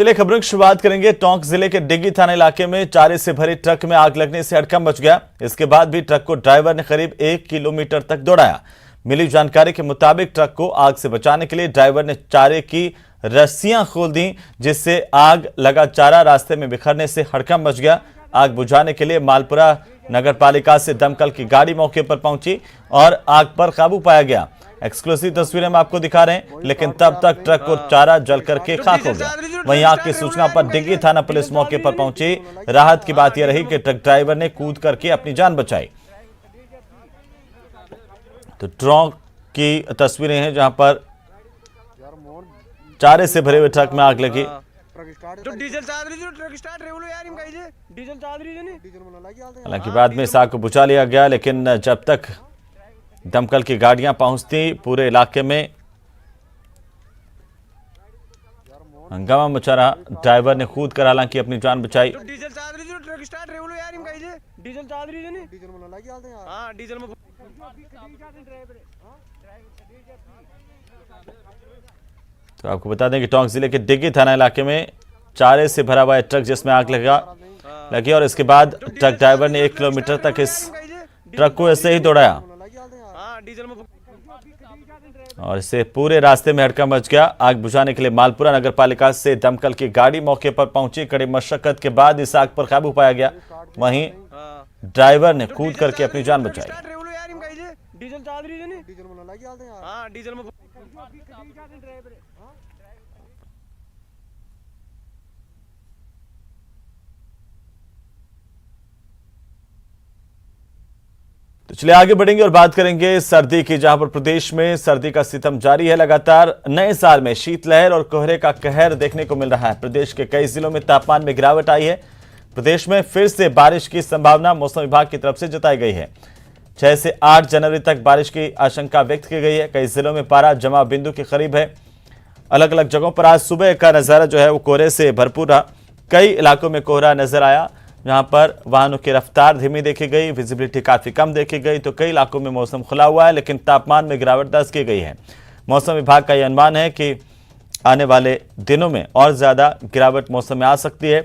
चलिए खबरों की शुरुआत करेंगे। टोंक जिले के डिग्गी थाना इलाके में चारे से भरे ट्रक में आग लगने से हड़कंप मच गया। इसके बाद भी ट्रक को ड्राइवर ने करीब 1 किलोमीटर तक दौड़ाया। मिली जानकारी के मुताबिक ट्रक को आग से बचाने के लिए ड्राइवर ने चारे की रस्सियां खोल दी, जिससे आग लगा चारा रास्ते में बिखरने से हड़कंप मच गया। आग बुझाने के लिए मालपुरा नगर पालिका से दमकल की गाड़ी मौके पर पहुंची और आग पर काबू पाया गया। एक्सक्लूसिव तस्वीरें हम आपको दिखा रहे हैं, लेकिन तब तक ट्रक और चारा जल करके खाक हो गया। वहीं आग की सूचना पर डिग्गी थाना पुलिस मौके पर पहुंची। राहत की बात यह रही कि ट्रक ड्राइवर ने कूद करके अपनी जान बचाई। तो ट्रक की तस्वीरें हैं जहां पर चारे से भरे हुए ट्रक में आग लगी। हालांकि बाद में इस आग को बुझा लिया गया, लेकिन जब तक दमकल की गाड़ियां पहुंचती पूरे इलाके में हंगामा मचा रहा। ड्राइवर ने कूद कर हालांकि अपनी जान बचाई। तो आपको बता दें कि टोंक जिले के डिग्गी थाना इलाके में चारे से भरा हुआ ट्रक जिसमें आग लगी और इसके बाद ट्रक ड्राइवर ने 1 किलोमीटर तक इस ट्रक को ऐसे ही दौड़ाया और इससे पूरे रास्ते में हड़कंप मच गया। आग बुझाने के लिए मालपुरा नगर पालिका से दमकल की गाड़ी मौके पर पहुंची। कड़ी मशक्कत के बाद इस आग पर काबू पाया गया। वहीं ड्राइवर ने कूद करके अपनी जान बचाई। तो चलिए आगे बढ़ेंगे और बात करेंगे सर्दी की, जहां पर प्रदेश में सर्दी का सितम जारी है। लगातार नए साल में शीतलहर और कोहरे का कहर देखने को मिल रहा है। प्रदेश के कई जिलों में तापमान में गिरावट आई है। प्रदेश में फिर से बारिश की संभावना मौसम विभाग की तरफ से जताई गई है। 6 से 8 जनवरी तक बारिश की आशंका व्यक्त की गई है। कई जिलों में पारा जमाव बिंदु के करीब है। अलग अलग जगहों पर आज सुबह का नजारा जो है वो कोहरे से भरपूर रहा। कई इलाकों में कोहरा नजर आया, जहां पर वाहनों की रफ्तार धीमी देखी गई, विजिबिलिटी काफी कम देखी गई। तो कई इलाकों में मौसम खुला हुआ है, लेकिन तापमान में गिरावट दर्ज की गई है। मौसम विभाग का यह अनुमान है कि आने वाले दिनों में और ज्यादा गिरावट मौसम में आ सकती है।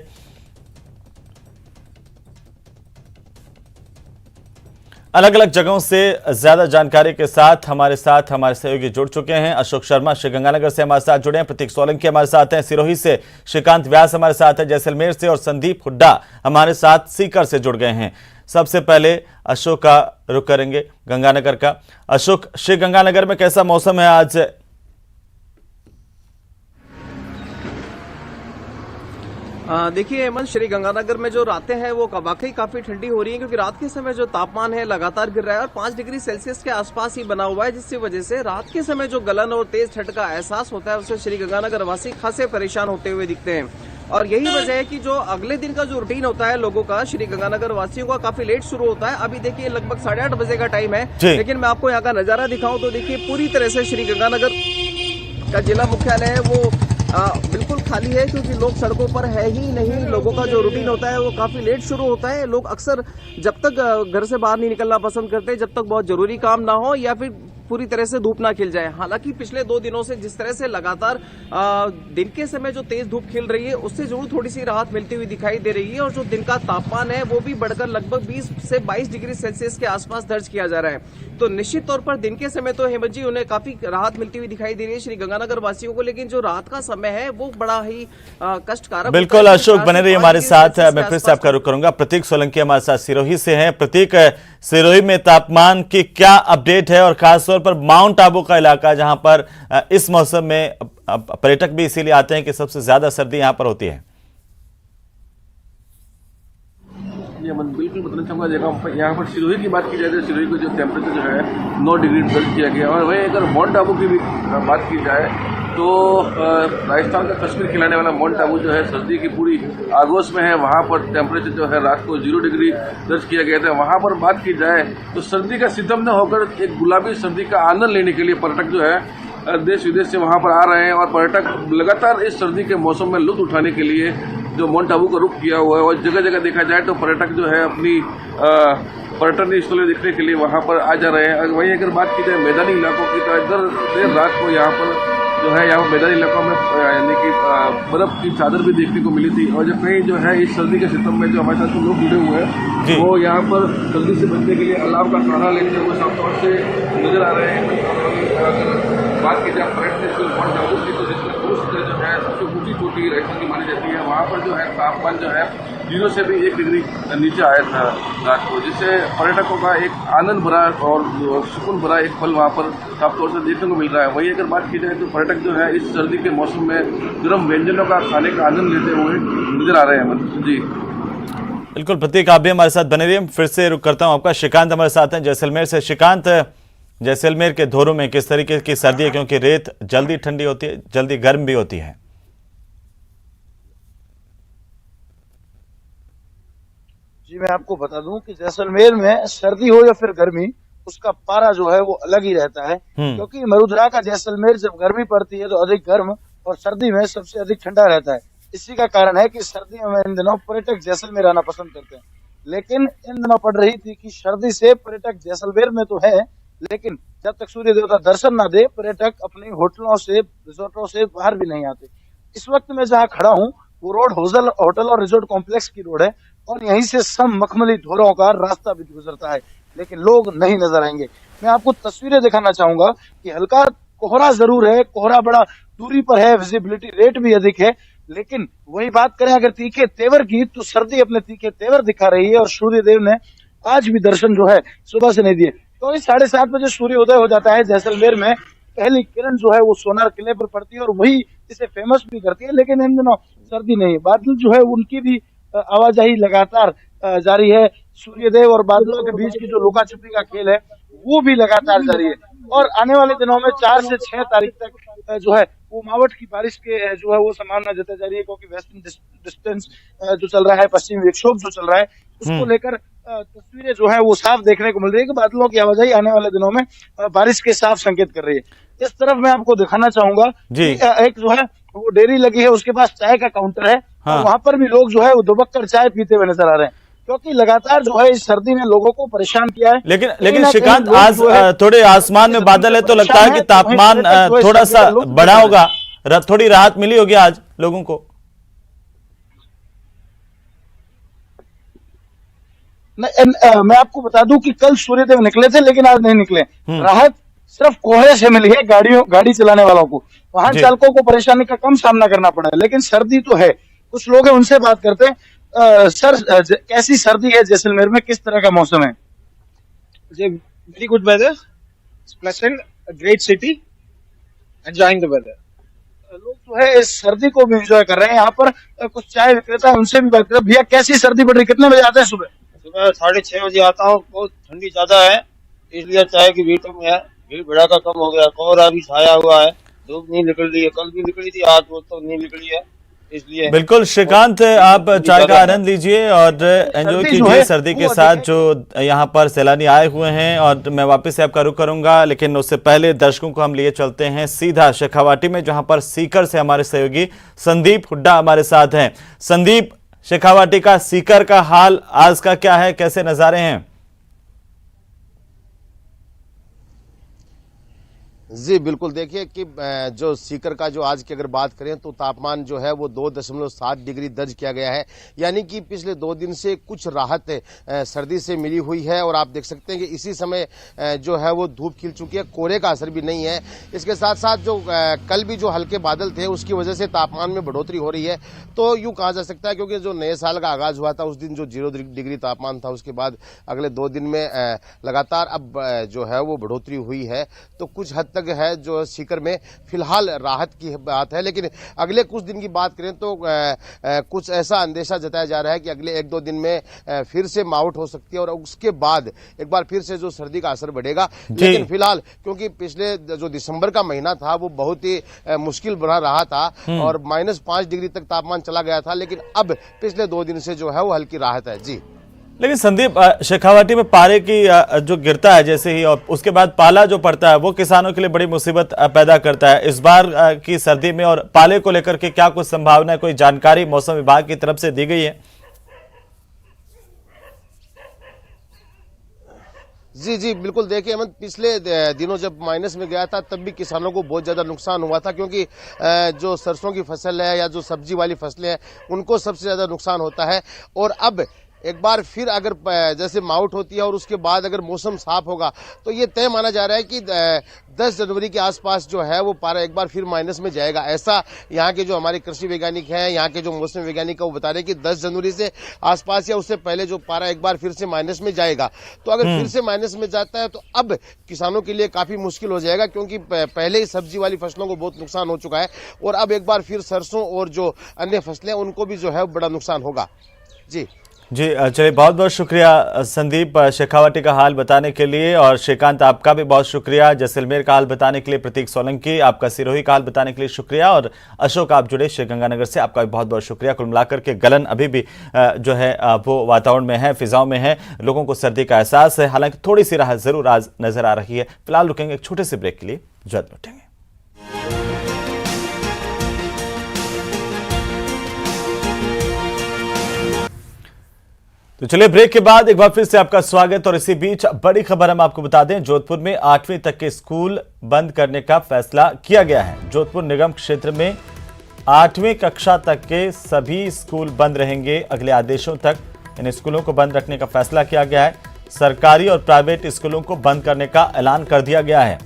अलग अलग जगहों से ज्यादा जानकारी के साथ हमारे सहयोगी जुड़ चुके हैं। अशोक शर्मा श्रीगंगानगर से हमारे साथ जुड़े हैं, प्रतीक सोलंकी हमारे साथ हैं, सिरोही से श्रीकांत व्यास हमारे साथ हैं, जैसलमेर से और संदीप हुड्डा हमारे साथ सीकर से जुड़ गए हैं। सबसे पहले अशोक का रुख करेंगे, गंगानगर का। अशोक, श्रीगंगानगर में कैसा मौसम है आज? देखिए हेमंत, श्री गंगानगर में जो रातें हैं वो वाकई काफी ठंडी हो रही है, क्योंकि रात के समय जो तापमान है लगातार गिर रहा है और 5 डिग्री सेल्सियस के आसपास ही बना हुआ है, जिसकी वजह से रात के समय जो गलन और तेज ठंड का एहसास होता है उससे श्री गंगानगर वासी खासे परेशान होते हुए दिखते हैं। और यही वजह है कि जो अगले दिन का जो रूटीन होता है लोगों का, श्री गंगानगर वासियों का काफी लेट शुरू होता है। अभी देखिए लगभग 8:30 बजे का टाइम है, लेकिन मैं आपको यहाँ का नजारा दिखाऊं तो देखिए पूरी तरह से श्री गंगानगर का जिला मुख्यालय है वो बिल्कुल खाली है, क्योंकि लोग सड़कों पर है ही नहीं। लोगों का जो रूटीन होता है वो काफी लेट शुरू होता है। लोग अक्सर जब तक घर से बाहर नहीं निकलना पसंद करते जब तक बहुत जरूरी काम ना हो या फिर पूरी तरह से धूप ना खिल जाए। हालांकि पिछले 2 दिनों से जिस तरह से लगातार दिन के समय जो तेज धूप खिल रही है उससे जरूर थोड़ी सी राहत मिलती हुई दिखाई दे रही है और जो दिन का तापमान है वो भी बढ़कर लगभग 20 से 22 डिग्री सेल्सियस के आसपास दर्ज किया जा रहा है। तो निश्चित तौर पर दिन के समय तो हेमंत जी उन्हें काफी राहत मिलती हुई दिखाई दे रही है श्री गंगानगर वासियों को, लेकिन जो रात का समय है वो बड़ा ही कष्टकारक। बिल्कुल अशोक, बने रहिए हमारे साथ। मैं फिर से आपका रुख करूंगा। प्रतीक सोलंकी हमारे साथ सिरोही से हैं। प्रतीक, सिरोही में तापमान की क्या अपडेट है और खासतौर पर माउंट आबू का इलाका जहां पर इस मौसम में पर्यटक भी इसीलिए आते हैं कि सबसे ज्यादा सर्दी यहां पर होती है? बिल्कुल बताना चाहूँगा, जगह यहाँ पर सिरोही की बात की जाए तो सिरोही का जो टेम्परेचर जो है 9 डिग्री दर्ज किया गया। और वहीं अगर माउंट आबू की भी बात की जाए तो राजस्थान का कश्मीर खिलाने वाला माउंट आबू जो है सर्दी की पूरी आगोश में है। वहाँ पर टेम्परेचर जो है रात को 0 डिग्री दर्ज किया गया था। वहाँ पर बात की जाए तो सर्दी का सितम न होकर एक गुलाबी सर्दी का आनंद लेने के लिए पर्यटक जो है देश विदेश से वहाँ पर आ रहे हैं और पर्यटक लगातार इस सर्दी के मौसम में लुत्फ उठाने के लिए जो माउंट आबू का रुख किया हुआ है। और जगह जगह देखा जाए तो पर्यटक जो है अपनी पर्यटन स्थलों देखने के लिए वहाँ पर आ जा रहे हैं। वहीं अगर बात की जाए मैदानी इलाकों की तो इधर देर रात को यहाँ पर जो है यहाँ मैदानी इलाकों में यानी कि बर्फ की चादर भी देखने को मिली थी। और जो कहीं जो है इस सर्दी के सितम में जो हमारे साथ लोग जुड़े हुए हैं वो यहाँ पर सर्दी से बचने के लिए अलाव का काढ़ा लेते हुए साफ तौर से नजर आ रहे हैं। अगर बात की जाए परेड नेशनल पॉइंट जागरूक की, तो जिसमें पुरुष जो है सबसे ऊंची चोटी राजस्थान की मानी जाती है, वहाँ पर जो है तापमान जो है 0 से भी 1 डिग्री नीचे आया था रात को, जिससे पर्यटकों का एक आनंद भरा और सुकून भरा एक पल वहाँ पर साफ तौर से देखने को मिल रहा है। वहीं अगर बात की जाए तो पर्यटक जो है इस सर्दी के मौसम में गर्म व्यंजनों का खाने का आनंद लेते हुए नजर आ रहे हैं। जी बिल्कुल प्रतीक, आप भी हमारे साथ बने रहिए। फिर से रुक करता हूं आपका। श्रीकांत हमारे साथ हैं जैसलमेर से। श्रीकांत, जैसलमेर के धोरों में किस तरीके की सर्दी है, क्योंकि रेत जल्दी ठंडी होती है, जल्दी गर्म भी होती है? जी मैं आपको बता दूं कि जैसलमेर में सर्दी हो या फिर गर्मी, उसका पारा जो है वो अलग ही रहता है। क्योंकि मरुधरा का जैसलमेर जब गर्मी पड़ती है तो अधिक गर्म और सर्दी में सबसे अधिक ठंडा रहता है। इसी का कारण है कि सर्दियों में इन दिनों पर्यटक जैसलमेर आना पसंद करते हैं। लेकिन इन दिनों पड़ रही थी कि सर्दी से पर्यटक जैसलमेर में तो है, लेकिन जब तक सूर्य देवता दर्शन ना दे पर्यटक अपने होटलों से रिजोर्टों से बाहर भी नहीं आते। इस वक्त मैं जहाँ खड़ा हूँ वो रोड होटल और रिजोर्ट कॉम्प्लेक्स की रोड है और यहीं से सम मखमली धोरों का रास्ता भी गुजरता है, लेकिन लोग नहीं नजर आएंगे। मैं आपको तस्वीरें दिखाना चाहूंगा कि हल्का कोहरा जरूर है, कोहरा बड़ा दूरी पर है, विजिबिलिटी रेट भी अधिक है, लेकिन वही बात करें अगर तीखे तेवर की तो सर्दी अपने तीखे तेवर दिखा रही है। और सूर्य देव ने आज भी दर्शन जो है सुबह से नहीं दिए। तो 7:30 बजे सूर्योदय हो जाता है जैसलमेर में। पहली किरण जो है वो सोनार किले पर पड़ती है और वही इसे फेमस भी करती है। लेकिन इन दिनों सर्दी नहीं है, बादल जो है उनकी भी आवाजाही लगातार जारी है। सूर्यदेव और बादलों के बीच की जो लुका छिपी का खेल है वो भी लगातार जारी है। और आने वाले दिनों में 4 से 6 तारीख तक जो है वो मावठ की बारिश के जो है वो संभावना जताई जा रही है, क्योंकि वेस्टर्न डिस्टेंस जो चल रहा है, पश्चिमी विक्षोभ जो चल रहा है, उसको लेकर तस्वीरें जो है वो साफ देखने को मिल रही है कि बादलों की आवाजाही आने वाले दिनों में बारिश के साफ संकेत कर रही है। इस तरफ मैं आपको दिखाना चाहूंगा कि एक जो है वो डेयरी लगी है, उसके पास चाय का काउंटर है। हाँ। वहां पर भी लोग जो है वो दुबक कर चाय पीते हुए नजर आ रहे हैं, क्योंकि लगातार जो है इस सर्दी ने लोगों को परेशान किया है। लेकिन श्रीकांत, आज थोड़े आसमान में बादल है तो लगता है कि तापमान थोड़ा सा बढ़ा होगा, थोड़ी राहत मिली होगी आज लोगों को। मैं आपको बता दूं कि कल सूर्यदेव निकले थे लेकिन आज नहीं निकले। राहत सिर्फ कोहरे से मिली है गाड़ी चलाने वालों को, वाहन चालकों को परेशानी का कम सामना करना पड़ा है, लेकिन सर्दी तो है। कुछ लोग हैं उनसे बात करते हैं। सर कैसी सर्दी है जैसलमेर में, किस तरह का मौसम है? Very good weather, pleasant, great city, enjoying the weather. लोग जो है इस सर्दी को भी एंजॉय कर रहे हैं। यहाँ पर कुछ चाय विक्रेता है, उनसे भी बात करते हैं। भैया कैसी सर्दी पड़ रही, कितने बजे आते हैं? सुबह 6:30 बजे आता हूँ। बहुत ठंडी ज्यादा है, इसलिए चाय की भीड़ कम है, भीड़ भड़ाका कम हो गया। कोहरा भी छाया हुआ है, धूप नहीं निकल रही है, कल भी निकली थी, आज वो तो नहीं निकली है, इसलिए। बिल्कुल श्रीकांत, आप चाय का आनंद लीजिए और एंजॉय कीजिए सर्दी के साथ जो यहाँ पर सैलानी आए हुए हैं। और मैं वापस से आपका रुख करूंगा, लेकिन उससे पहले दर्शकों को हम लिए चलते हैं सीधा शेखावाटी में, जहां पर सीकर से हमारे सहयोगी संदीप हुड्डा हमारे साथ हैं। संदीप, शेखावाटी का सीकर का हाल आज का क्या है, कैसे नजारे हैं? जी बिल्कुल, देखिए कि जो सीकर का जो आज की अगर बात करें तो तापमान जो है वो 2.7 डिग्री दर्ज किया गया है, यानी कि पिछले 2 दिन से कुछ राहत सर्दी से मिली हुई है। और आप देख सकते हैं कि इसी समय जो है वो धूप खिल चुकी है, कोहरे का असर भी नहीं है। इसके साथ साथ जो कल भी जो हल्के बादल थे उसकी वजह से तापमान में बढ़ोतरी हो रही है। तो यूं कहा जा सकता है, क्योंकि जो नए साल का आगाज हुआ था उस दिन जो 0 डिग्री तापमान था, उसके बाद अगले 2 दिन में लगातार अब जो है वो बढ़ोतरी हुई है। तो कुछ हद तक है जो सीकर में फिलहाल राहत की बात है। लेकिन अगले कुछ दिन की बात करें तो कुछ ऐसा अंदेशा जताया जा रहा है कि अगले 1-2 दिन में फिर से मावठ हो सकती है और उसके बाद एक बार फिर से जो सर्दी का असर बढ़ेगा। लेकिन फिलहाल क्योंकि पिछले जो दिसंबर का महीना था वो बहुत ही मुश्किल बना रहा था और -5 डिग्री तक तापमान चला गया था, लेकिन अब पिछले 2 दिन से जो है वो हल्की राहत है। जी लेकिन संदीप, शेखावाटी में पारे की जो गिरता है जैसे ही और उसके बाद पाला जो पड़ता है वो किसानों के लिए बड़ी मुसीबत पैदा करता है। इस बार की सर्दी में और पाले को लेकर के क्या कुछ संभावना है, कोई जानकारी मौसम विभाग की तरफ से दी गई है? जी जी बिल्कुल। देखिए अमन, पिछले दिनों जब माइनस में गया था तब भी किसानों को बहुत ज्यादा नुकसान हुआ था, क्योंकि जो सरसों की फसल है या जो सब्जी वाली फसलें हैं उनको सबसे ज्यादा नुकसान होता है। और अब एक बार फिर अगर जैसे माउट होती है और उसके बाद अगर मौसम साफ होगा तो ये तय माना जा रहा है कि 10 जनवरी के आसपास जो है वो पारा एक बार फिर माइनस में जाएगा। ऐसा यहाँ के जो हमारे कृषि वैज्ञानिक हैं, यहाँ के जो मौसम वैज्ञानिक है वो बता रहे हैं कि 10 जनवरी से आसपास या उससे पहले जो पारा एक बार फिर से माइनस में जाएगा। तो अगर फिर से माइनस में जाता है तो अब किसानों के लिए काफी मुश्किल हो जाएगा, क्योंकि पहले ही सब्जी वाली फसलों को बहुत नुकसान हो चुका है और अब एक बार फिर सरसों और जो अन्य फसलें उनको भी जो है बड़ा नुकसान होगा। जी जी चलिए, बहुत बहुत शुक्रिया संदीप शेखावटी का हाल बताने के लिए, और श्रीकांत आपका भी बहुत शुक्रिया जैसलमेर का हाल बताने के लिए, प्रतीक सोलंकी आपका सिरोही का हाल बताने के लिए शुक्रिया, और अशोक आप जुड़े श्रीगंगानगर से, आपका भी बहुत बहुत शुक्रिया। कुल मिलाकर के गलन अभी भी जो है वो वातावरण में है, फिजाओं में है, लोगों को सर्दी का एहसास है, हालांकि थोड़ी सी राहत जरूर आज नजर आ रही है। फिलहाल रुकेंगे एक छोटे से ब्रेक के लिए, जल्द लौटेंगे। तो चलिए, ब्रेक के बाद एक बार फिर से आपका स्वागत। और इसी बीच बड़ी खबर हम आपको बता दें, जोधपुर में 8वीं तक के स्कूल बंद करने का फैसला किया गया है। जोधपुर निगम क्षेत्र में 8वीं कक्षा तक के सभी स्कूल बंद रहेंगे। अगले आदेशों तक इन स्कूलों को बंद रखने का फैसला किया गया है। सरकारी और प्राइवेट स्कूलों को बंद करने का ऐलान कर दिया गया है।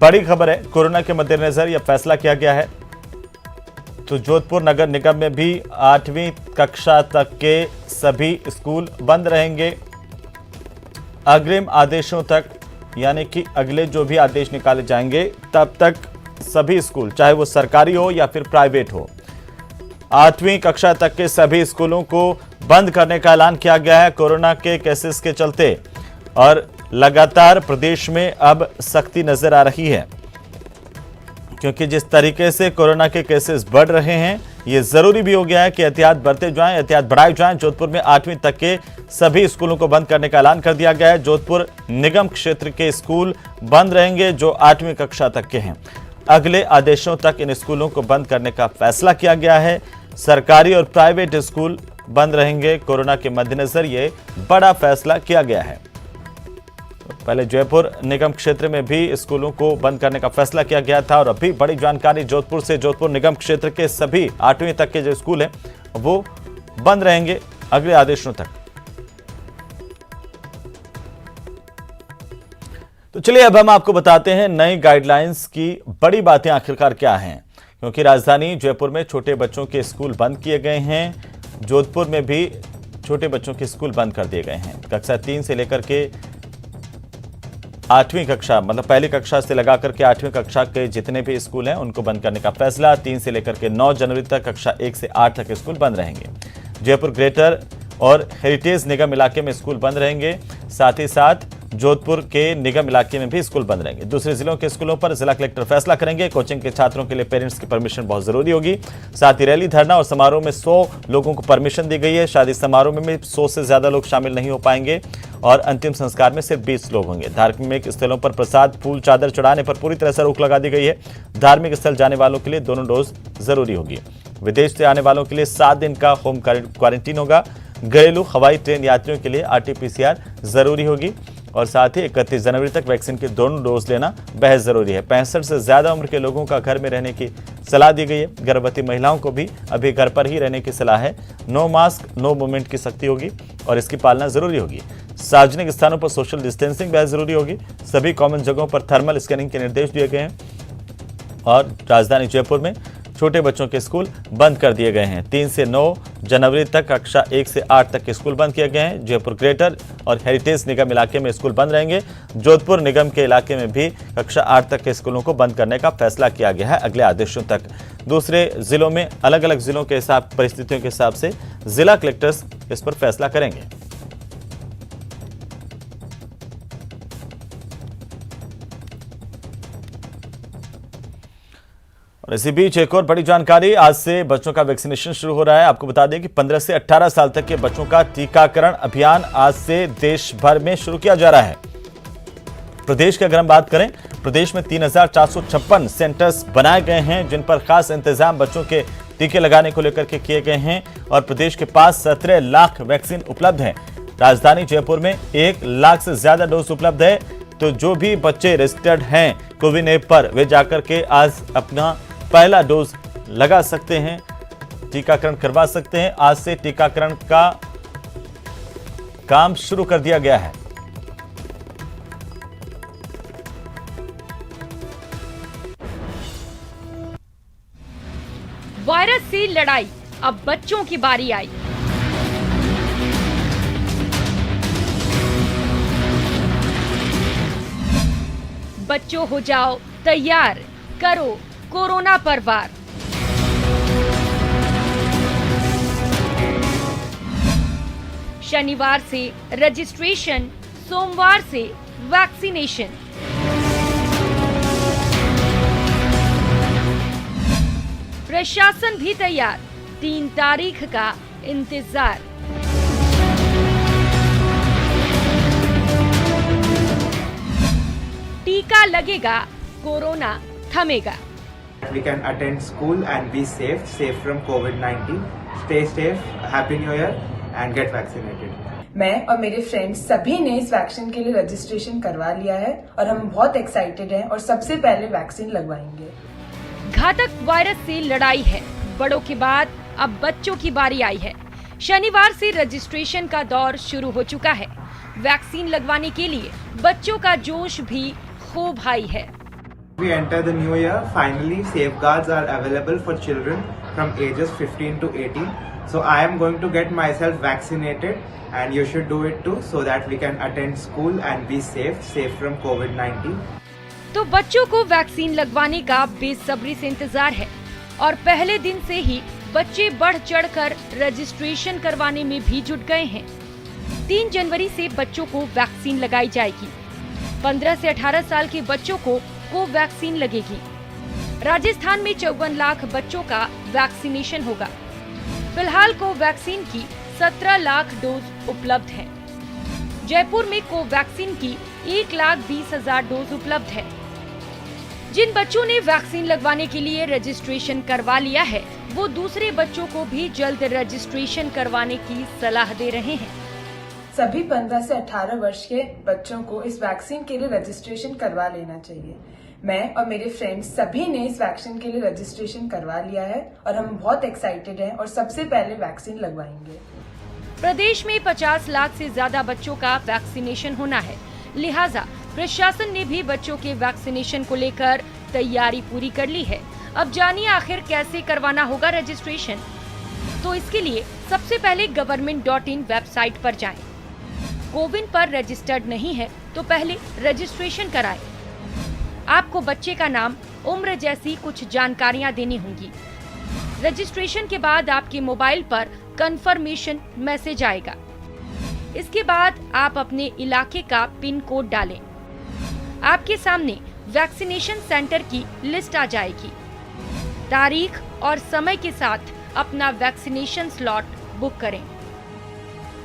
बड़ी खबर है, कोरोना के मद्देनजर यह फैसला किया गया है। तो जोधपुर नगर निगम में भी 8वीं कक्षा तक के सभी स्कूल बंद रहेंगे अग्रिम आदेशों तक, यानी कि अगले जो भी आदेश निकाले जाएंगे तब तक सभी स्कूल, चाहे वो सरकारी हो या फिर प्राइवेट हो, 8वीं कक्षा तक के सभी स्कूलों को बंद करने का ऐलान किया गया है कोरोना के केसेस के चलते। और लगातार प्रदेश में अब सख्ती नजर आ रही है, क्योंकि जिस तरीके से कोरोना के केसेस बढ़ रहे हैं, ये जरूरी भी हो गया है कि एहतियात बरते जाएं, एहतियात बढ़ाए जाएं। जोधपुर में 8वीं तक के सभी स्कूलों को बंद करने का ऐलान कर दिया गया है। जोधपुर निगम क्षेत्र के स्कूल बंद रहेंगे जो 8वीं कक्षा तक के हैं। अगले आदेशों तक इन स्कूलों को बंद करने का फैसला किया गया है। सरकारी और प्राइवेट स्कूल बंद रहेंगे। कोरोना के मद्देनजर ये बड़ा फैसला किया गया है। पहले जयपुर निगम क्षेत्र में भी स्कूलों को बंद करने का फैसला किया गया था, और अभी बड़ी जानकारी जोधपुर से। जोधपुर निगम क्षेत्र के सभी 8वीं तक के जो स्कूल हैं वो बंद रहेंगे अगले आदेशों तक। तो चलिए, अब हम आपको बताते हैं नई गाइडलाइंस की बड़ी बातें आखिरकार क्या हैं, क्योंकि राजधानी जयपुर में छोटे बच्चों के स्कूल बंद किए गए हैं। जोधपुर में भी छोटे बच्चों के स्कूल बंद कर दिए गए हैं। कक्षा 3 से लेकर के 8वीं कक्षा, मतलब पहली कक्षा से लगा करके 8वीं कक्षा के जितने भी स्कूल हैं उनको बंद करने का फैसला। 3 से लेकर के 9 जनवरी तक कक्षा 1 से 8 तक स्कूल बंद रहेंगे। जयपुर ग्रेटर और हेरिटेज निगम इलाके में स्कूल बंद रहेंगे। साथ ही साथ जोधपुर के निगम इलाके में भी स्कूल बंद रहेंगे। दूसरे जिलों के स्कूलों पर जिला कलेक्टर फैसला करेंगे। कोचिंग के छात्रों के लिए पेरेंट्स की परमिशन बहुत जरूरी होगी। साथ ही रैली, धरना और समारोह में 100 लोगों को परमिशन दी गई है। शादी समारोह में 100 से ज्यादा लोग शामिल नहीं हो पाएंगे, और अंतिम संस्कार में सिर्फ 20 लोग होंगे। धार्मिक स्थलों पर प्रसाद, फूल, चादर चढ़ाने पर पूरी तरह से रोक लगा दी गई है। धार्मिक स्थल जाने वालों के लिए दोनों डोज जरूरी होगी। विदेश से आने वालों के लिए 7 दिन का होम क्वारंटीन होगा। घरेलू, हवाई, ट्रेन यात्रियों के लिए RT-PCR जरूरी होगी। और साथ ही 31 जनवरी तक वैक्सीन के दोनों डोज लेना बेहद जरूरी है। 65 से ज्यादा उम्र के लोगों का घर में रहने की सलाह दी गई है। गर्भवती महिलाओं को भी अभी घर पर ही रहने की सलाह है। नो मास्क, नो मूवमेंट की सख्ती होगी और इसकी पालना जरूरी होगी। सार्वजनिक स्थानों पर सोशल डिस्टेंसिंग बेहद जरूरी होगी। सभी कॉमन जगहों पर थर्मल स्कैनिंग के निर्देश दिए गए हैं। और राजधानी जयपुर में छोटे बच्चों के स्कूल बंद कर दिए गए हैं। 3 से 9 जनवरी तक कक्षा 1 से 8 तक के स्कूल बंद किए गए हैं। जयपुर ग्रेटर और हेरिटेज निगम इलाके में स्कूल बंद रहेंगे। जोधपुर निगम के इलाके में भी कक्षा 8 तक के स्कूलों को बंद करने का फैसला किया गया है अगले आदेशों तक। दूसरे जिलों में अलग अलग जिलों के हिसाब, परिस्थितियों के हिसाब से जिला कलेक्टर्स इस पर फैसला करेंगे। और इसी बीच एक और बड़ी जानकारी, आज से बच्चों का वैक्सीनेशन शुरू हो रहा है। आपको बता दें कि 15 से 18 साल तक के बच्चों का टीकाकरण अभियान आज से देश भर में शुरू किया जा रहा है। प्रदेश की अगर हम बात करें, प्रदेश में 3456 सेंटर्स बनाए गए हैं, जिन पर खास इंतजाम बच्चों के टीके लगाने को लेकर के किए गए हैं। और प्रदेश के पास 17 लाख वैक्सीन उपलब्ध है। राजधानी जयपुर में 1 लाख से ज्यादा डोज उपलब्ध है। तो जो भी बच्चे रजिस्टर्ड हैं कोविन ऐप पर, वे जाकर के आज अपना पहला डोज लगा सकते हैं, टीकाकरण करवा सकते हैं। आज से टीकाकरण का काम शुरू कर दिया गया है। वायरस से लड़ाई, अब बच्चों की बारी आई। बच्चों हो जाओ तैयार, करो कोरोना पर वार। शनिवार से रजिस्ट्रेशन, सोमवार से वैक्सीनेशन। प्रशासन भी तैयार, 3 तारीख का इंतजार। टीका लगेगा, corona थमेगा। We can attend school and be safe from COVID-19. Stay safe, Happy New Year and get vaccinated. मैं और मेरे फ्रेंड्स सभी ने इस वैक्सीन के लिए रजिस्ट्रेशन करवा लिया है और हम बहुत एक्साइटेड हैं और सबसे पहले वैक्सीन लगवाएंगे। घातक वायरस से लड़ाई है, बड़ों के बाद अब बच्चों की बारी आई है। शनिवार से रजिस्ट्रेशन का दौर शुरू हो चुका है। वैक्सीन लगवाने के लिए बच्चों का जोश भी खूब हाई है। We enter the new year. Finally, safeguards are available for children from ages 15 to 18. So I am going to get myself vaccinated, and you should do it too, so that we can attend school and be safe from COVID-19. तो बच्चों को vaccine लगवाने का बेसब्री से इंतजार है और पहले दिन से ही बच्चे बढ़ चढ़कर रजिस्ट्रेशन करवाने में भी जुट गए हैं। 3 जनवरी से बच्चों को वैक्सीन लगाई जाएगी। 15 से 18 साल के बच्चों को कोवैक्सीन लगेगी। राजस्थान में 54 लाख बच्चों का वैक्सीनेशन होगा। फिलहाल कोवैक्सीन की 17 लाख डोज उपलब्ध है। जयपुर में कोवैक्सीन की 1,20,000 डोज उपलब्ध है। जिन बच्चों ने वैक्सीन लगवाने के लिए रजिस्ट्रेशन करवा लिया है, वो दूसरे बच्चों को भी जल्द रजिस्ट्रेशन करवाने की सलाह दे रहे हैं। सभी 15 से 18 वर्ष के बच्चों को इस वैक्सीन के लिए रजिस्ट्रेशन करवा लेना चाहिए। मैं और मेरे फ्रेंड्स सभी ने इस वैक्सीन के लिए रजिस्ट्रेशन करवा लिया है और हम बहुत एक्साइटेड हैं और सबसे पहले वैक्सीन लगवाएंगे। प्रदेश में 50 लाख से ज्यादा बच्चों का वैक्सीनेशन होना है, लिहाजा प्रशासन ने भी बच्चों के वैक्सीनेशन को लेकर तैयारी पूरी कर ली है। अब जानिए आखिर कैसे करवाना होगा रजिस्ट्रेशन। तो इसके लिए सबसे पहले government.in वेबसाइट पर जाएं। कोविन पर रजिस्टर्ड नहीं है तो पहले रजिस्ट्रेशन कराएं। आपको बच्चे का नाम, उम्र जैसी कुछ जानकारियां देनी होंगी। रजिस्ट्रेशन के बाद आपके मोबाइल पर कंफर्मेशन मैसेज आएगा। इसके बाद आप अपने इलाके का पिन कोड डालें। आपके सामने वैक्सीनेशन सेंटर की लिस्ट आ जाएगी। तारीख और समय के साथ अपना वैक्सीनेशन स्लॉट बुक करें।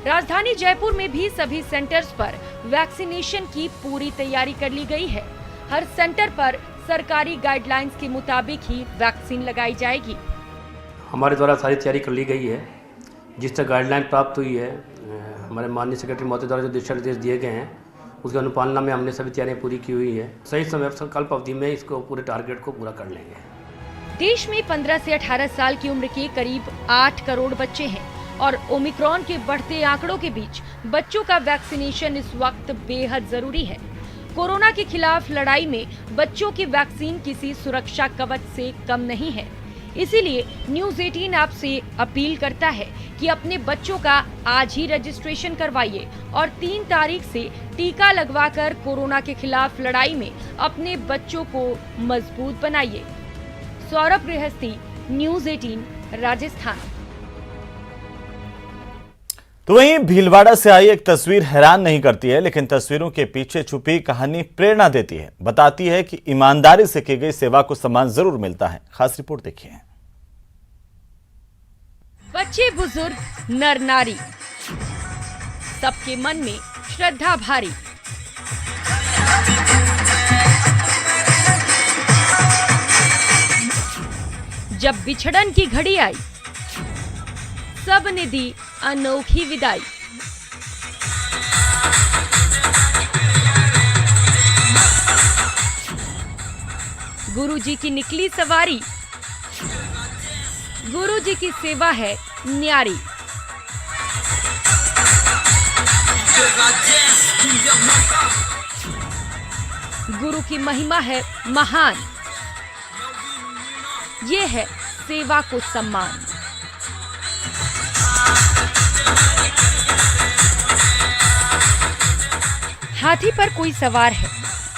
राजधानी जयपुर में भी सभी सेंटर्स पर वैक्सीनेशन की पूरी तैयारी कर ली गई है। हर सेंटर पर सरकारी गाइडलाइंस के मुताबिक ही वैक्सीन लगाई जाएगी। हमारे द्वारा सारी तैयारी कर ली गई है। जिस तरह गाइडलाइन प्राप्त हुई है, हमारे माननीय सेक्रेटरी महोदय द्वारा जो दिशा निर्देश दिए गए हैं, उसकी अनुपालना में हमने सभी तैयारियां पूरी की हुई है। सही समय संकल्प अवधि में इसको पूरे टारगेट को पूरा कर लेंगे। देश में 15 से 18 साल की उम्र के करीब 8 करोड़ बच्चे हैं और ओमिक्रॉन के बढ़ते आंकड़ों के बीच बच्चों का वैक्सीनेशन इस वक्त बेहद जरूरी है। कोरोना के खिलाफ लड़ाई में बच्चों की वैक्सीन किसी सुरक्षा कवच से कम नहीं है। इसीलिए न्यूज़ 18 आपसे अपील करता है कि अपने बच्चों का आज ही रजिस्ट्रेशन करवाइए और 3 तारीख से टीका लगवाकर कोरोना के खिलाफ लड़ाई में अपने बच्चों को मजबूत बनाइए। सौरभ गृहस्थी, न्यूज़ 18 राजस्थान। तो वहीं भीलवाड़ा से आई एक तस्वीर हैरान नहीं करती है, लेकिन तस्वीरों के पीछे छुपी कहानी प्रेरणा देती है। बताती है कि ईमानदारी से की गई सेवा को सम्मान जरूर मिलता है। खास रिपोर्ट देखिए। बच्चे बुजुर्ग, नर नारी, सबके मन में श्रद्धा भारी। जब बिछड़न की घड़ी आई, सब ने दी अनोखी विदाई। गुरुजी की निकली सवारी। गुरुजी की सेवा है न्यारी। गुरु की महिमा है महान। ये है सेवा को सम्मान। हाथी पर कोई सवार है,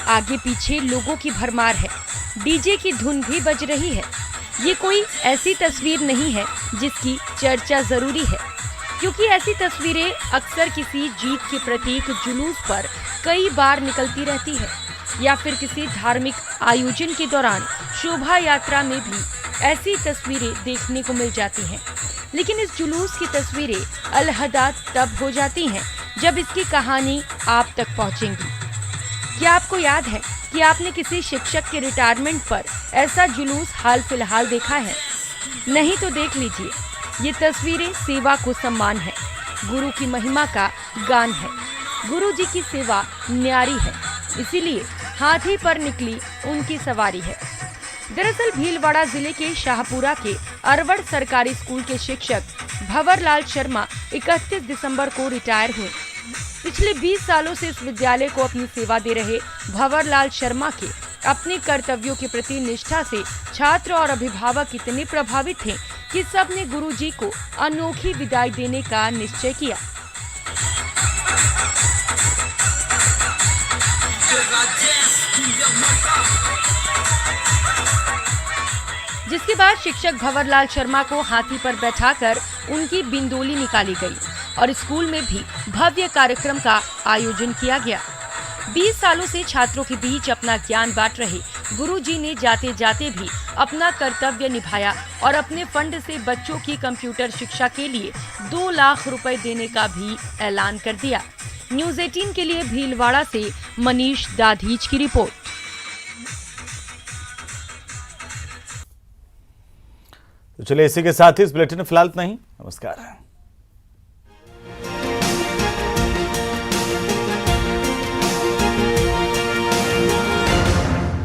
आगे पीछे लोगों की भरमार है, डीजे की धुन भी बज रही है। ये कोई ऐसी तस्वीर नहीं है जिसकी चर्चा जरूरी है, क्योंकि ऐसी तस्वीरें अक्सर किसी जीत के प्रतीक जुलूस पर कई बार निकलती रहती है, या फिर किसी धार्मिक आयोजन के दौरान शोभा यात्रा में भी ऐसी तस्वीरें देखने को मिल जाती हैं। लेकिन इस जुलूस की तस्वीरें अलहदा तब हो जाती हैं जब इसकी कहानी आप तक पहुंचेंगी। क्या आपको याद है कि आपने किसी शिक्षक के रिटायरमेंट पर ऐसा जुलूस हाल फिलहाल देखा है? नहीं तो देख लीजिए, ये तस्वीरें सेवा को सम्मान है, गुरु की महिमा का गान है। गुरु जी की सेवा न्यारी है, इसीलिए हाथी पर निकली उनकी सवारी है। दरअसल भीलवाड़ा जिले के शाहपुरा के अरवड़ सरकारी स्कूल के शिक्षक भंवरलाल शर्मा 31 दिसंबर को रिटायर हुए। पिछले 20 सालों से इस विद्यालय को अपनी सेवा दे रहे भंवरलाल शर्मा के अपने कर्तव्यों के प्रति निष्ठा से छात्र और अभिभावक इतने प्रभावित थे कि सबने गुरुजी को अनोखी विदाई देने का निश्चय किया। जिसके बाद शिक्षक भंवरलाल शर्मा को हाथी पर बैठाकर उनकी बिंदोली निकाली गई और स्कूल में भी भव्य कार्यक्रम का आयोजन किया गया। 20 सालों से छात्रों के बीच अपना ज्ञान बांट रहे गुरुजी ने जाते जाते भी अपना कर्तव्य निभाया और अपने फंड से बच्चों की कंप्यूटर शिक्षा के लिए 2 लाख रुपए देने का भी ऐलान कर दिया। न्यूज़ 18 के लिए भीलवाड़ा से मनीष दाधीच की रिपोर्ट। तो चलिए इसी के साथ ही इस बुलेटिन में फिलहाल इतना ही। नमस्कार।